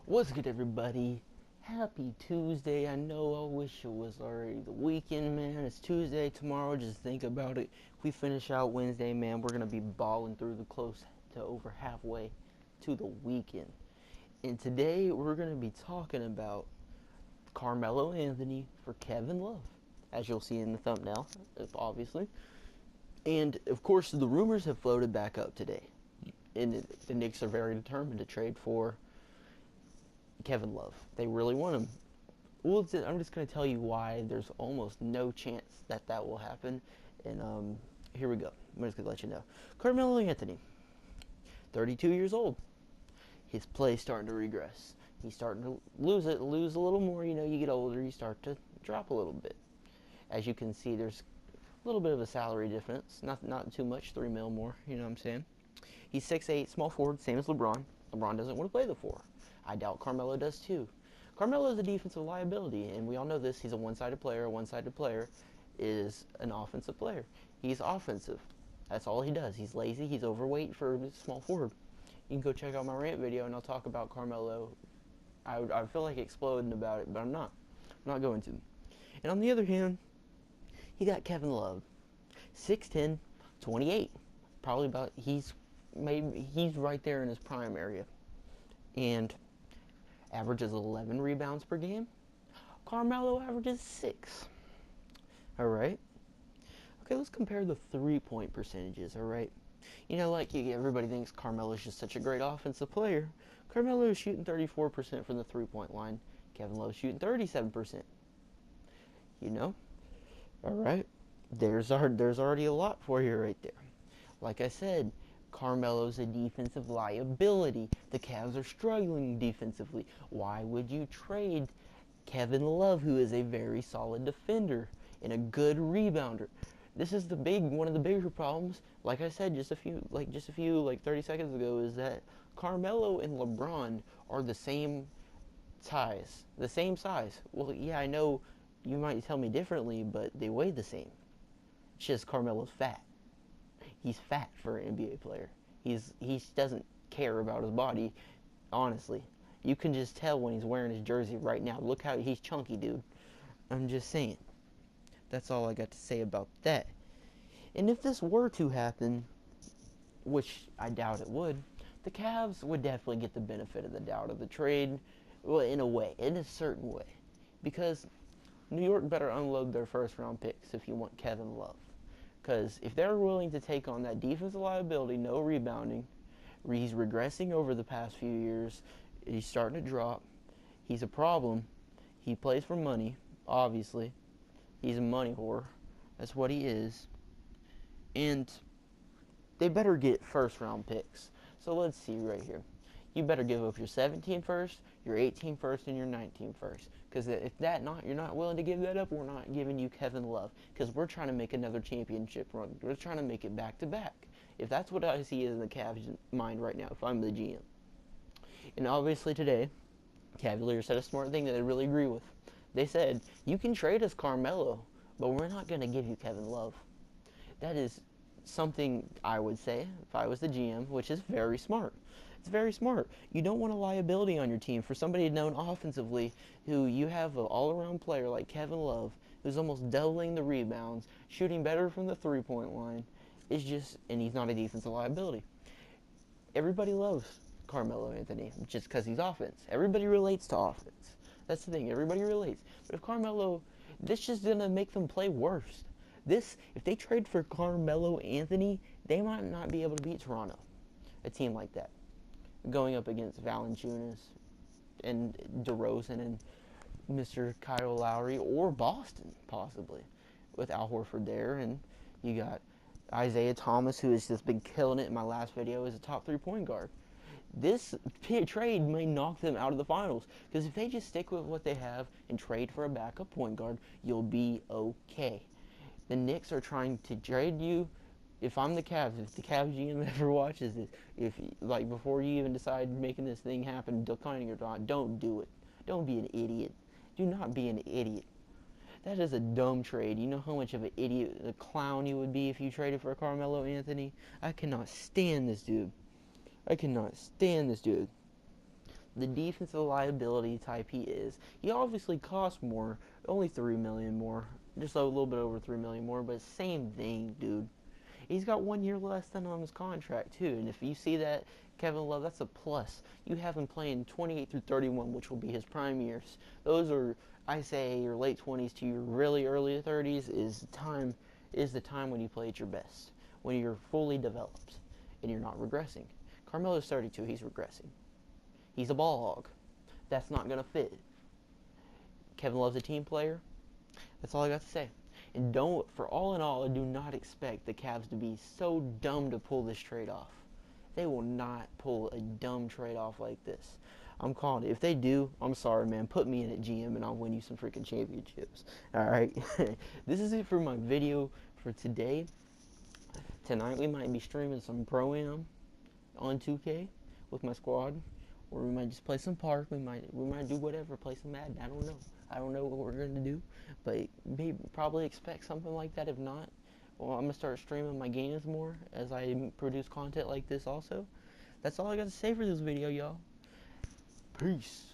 What's good, everybody? Happy Tuesday. I know I wish it was already the weekend, man. It's Tuesday tomorrow. Just think about it. If we finish out Wednesday, man, we're going to be balling through the close to over halfway to the weekend. And today we're going to be talking about Carmelo Anthony for Kevin Love, as you'll see in the thumbnail, obviously. And of course, the rumors have floated back up today. And the Knicks are very determined to trade for Kevin Love. They really want him. Well, I'm just going to tell you why there's almost no chance that that will happen. And here we go. I'm just going to let you know. Carmelo Anthony, 32 years old. His play's starting to regress. He's starting to lose a little more. You know, you get older, you start to drop a little bit. As you can see, there's a little bit of a salary difference. Not too much, 3 mil more. You know what I'm saying? He's 6'8", small forward, same as LeBron. LeBron doesn't want to play the 4. I doubt Carmelo does too. Carmelo is a defensive liability, and we all know this. He's a one-sided player. A one-sided player is an offensive player. He's offensive. That's all he does. He's lazy. He's overweight for a small forward. You can go check out my rant video, and I'll talk about Carmelo. I feel like exploding about it, but I'm not. I'm not going to. And on the other hand, he got Kevin Love, 6'10", 28. Probably about he's right there in his prime area, and averages 11 rebounds per game. Carmelo averages 6. All right. Okay, let's compare the three-point percentages. All right. You know, like everybody thinks Carmelo's just such a great offensive player. Carmelo is shooting 34% from the three-point line. Kevin Love's shooting 37%. You know. All right. There's already a lot for you right there. Like I said, Carmelo's a defensive liability. The Cavs are struggling defensively. Why would you trade Kevin Love, who is a very solid defender and a good rebounder? This is one of the bigger problems. Like I said just a few 30 seconds ago, is that Carmelo and LeBron are the same size. The same size. Well, yeah, I know you might tell me differently, but they weigh the same. It's just Carmelo's fat. He's fat for an NBA player. He doesn't care about his body, honestly. You can just tell when he's wearing his jersey right now. Look how he's chunky, dude. I'm just saying. That's all I got to say about that. And if this were to happen, which I doubt it would, the Cavs would definitely get the benefit of the doubt of the trade. Well, in a certain way. Because New York better unload their first round picks if you want Kevin Love. Because if they're willing to take on that defensive liability, no rebounding, he's regressing over the past few years, he's starting to drop, he's a problem, he plays for money, obviously, he's a money whore, that's what he is, and they better get first round picks. So let's see right here. You better give up your 17 first, your 18 first, and your 19 first. Because if you're not willing to give that up, we're not giving you Kevin Love. Because we're trying to make another championship run. We're trying to make it back to back. If that's what I see in the Cavs' mind right now, if I'm the GM. And obviously today, Cavaliers said a smart thing that I really agree with. They said, you can trade us Carmelo, but we're not going to give you Kevin Love. That is something I would say if I was the GM, which is very smart. It's very smart. You don't want a liability on your team for somebody known offensively who you have an all-around player like Kevin Love, who's almost doubling the rebounds, shooting better from the three-point line. And he's not a defensive liability. Everybody loves Carmelo Anthony just because he's offense. Everybody relates to offense. That's the thing. Everybody relates. But if Carmelo, this just gonna make them play worse. If they trade for Carmelo Anthony, they might not be able to beat Toronto, a team like that, going up against Valanciunas and DeRozan and Mr. Kyle Lowry, or Boston, possibly, with Al Horford there. And you got Isaiah Thomas, who has just been killing it in my last video as a top 3-point guard. This trade may knock them out of the finals, because if they just stick with what they have and trade for a backup point guard, you'll be okay. The Knicks are trying to trade you. If I'm the Cavs, if the Cavs GM ever watches this, before you even decide making this thing happen, declining or not, don't do it. Don't be an idiot. Do not be an idiot. That is a dumb trade. You know how much of an idiot, a clown you would be if you traded for Carmelo Anthony? I cannot stand this dude. I cannot stand this dude. the defensive liability type he is. He obviously costs more, only $3 million more, just a little bit over $3 million more, but same thing, dude. He's got 1 year less than on his contract too, and if you see that, Kevin Love, that's a plus. You have him playing 28 through 31, which will be his prime years. Those are, I say, your late 20s to your really early 30s is the time when you play at your best, when you're fully developed and you're not regressing. Carmelo's 32, he's regressing. He's a ball hog. That's not going to fit. Kevin Love's a team player. That's all I got to say. And don't, for all in all, do not expect the Cavs to be so dumb to pull this trade off. They will not pull a dumb trade off like this. I'm calling it. If they do, I'm sorry, man. Put me in at GM and I'll win you some freaking championships. All right. This is it for my video for today. Tonight we might be streaming some Pro-Am on 2K with my squad, or we might just play some Park. We might do whatever, play some Madden. I don't know. I don't know what we're gonna do, but probably expect something like that. If not, well, I'm gonna start streaming my games more as I produce content like this. Also, that's all I got to say for this video, y'all. Peace.